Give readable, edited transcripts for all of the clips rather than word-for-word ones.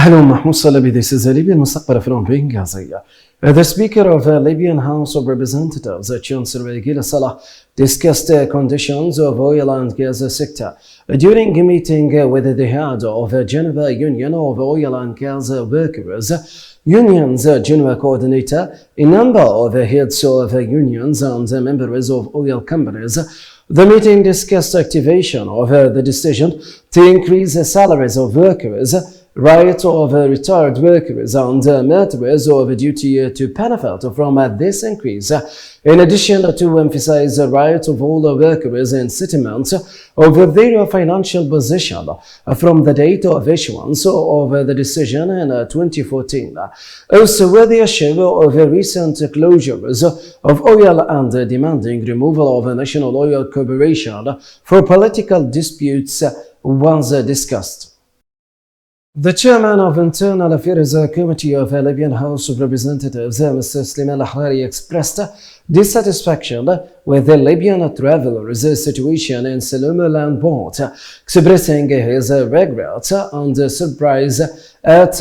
Hello, Mahmoud Salabi. This is Libya المستقبل from Benghazi. The Speaker of the Libyan House of Representatives, Chancellor Gil Salah, discussed the conditions of oil and gas sector during a meeting with the head of the Geneva Union of Oil and Gas Workers, Union's Geneva coordinator, a number of heads of unions and members of oil companies. The meeting discussed activation of the decision to increase the salaries of workers, right of retired workers and matters of duty to benefit from this increase, in addition to emphasize the right of all workers in settlement of their financial position from the date of issuance of the decision in 2014. Also, with the issue of recent closures of oil and demanding removal of a national oil corporation for political disputes was discussed. The chairman of Internal Affairs Committee of the Libyan House of Representatives, Mr. Sliman Al-Harari, expressed dissatisfaction with the Libyan travelers' situation in Salaam port, expressing his regret and surprise at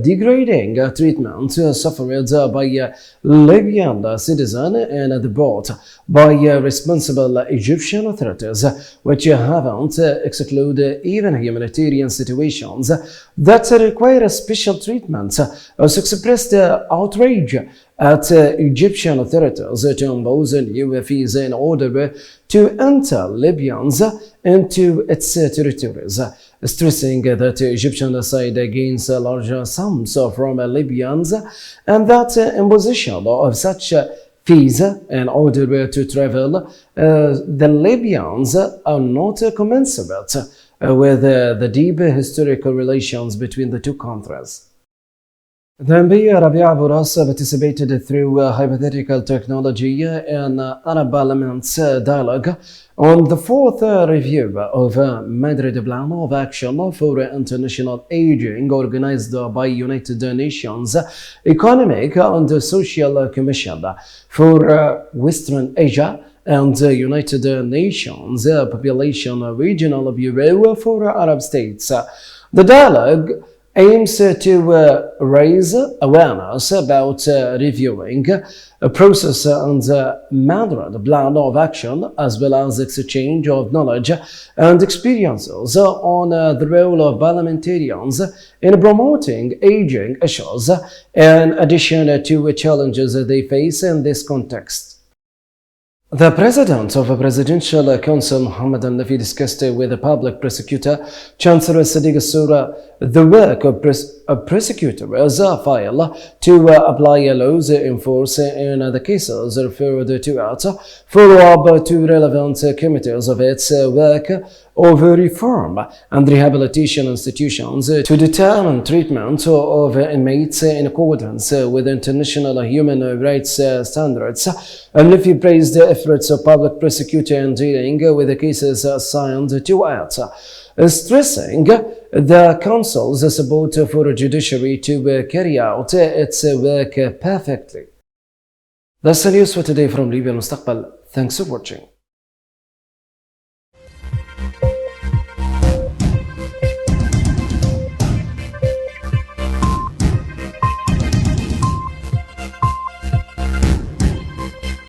degrading treatment suffered by Libyan citizens in the port by responsible Egyptian authorities, which haven't excluded even humanitarian situations that require special treatment. Also expressed outrage at Egyptian authorities to impose new fees in order to enter Libyans into its territories, stressing that Egyptian side gains larger sums from Libyans and that imposition of such fees in order to travel the Libyans are not commensurate with the deep historical relations between the two countries. The MB Rabia Boras participated through hypothetical technology in Arab Parliament's dialogue on the fourth review of Madrid Plan of Action for International Aging organized by United Nations Economic and Social Commission for Western Asia and United Nations Population Regional Bureau for Arab States. The dialogue aims to raise awareness about reviewing a process and Madrid Plan of Action, as well as exchange of knowledge and experiences on the role of parliamentarians in promoting aging issues, in addition to challenges they face in this context. The President of the Presidential Council, Muhammad al-Nafi, discussed with the Public Prosecutor, Chancellor Sadiq Sura, the work of prosecutors file to apply laws in force in the cases referred to at, follow up to relevant committees of its work of reform and rehabilitation institutions to determine treatment of inmates in accordance with international human rights standards. Al-Nafi praised the efforts of public prosecutor in dealing with the cases assigned to it, stressing the Council's support for judiciary to carry out its work perfectly. That's the news for today from Libya المستقبل. Thanks for watching.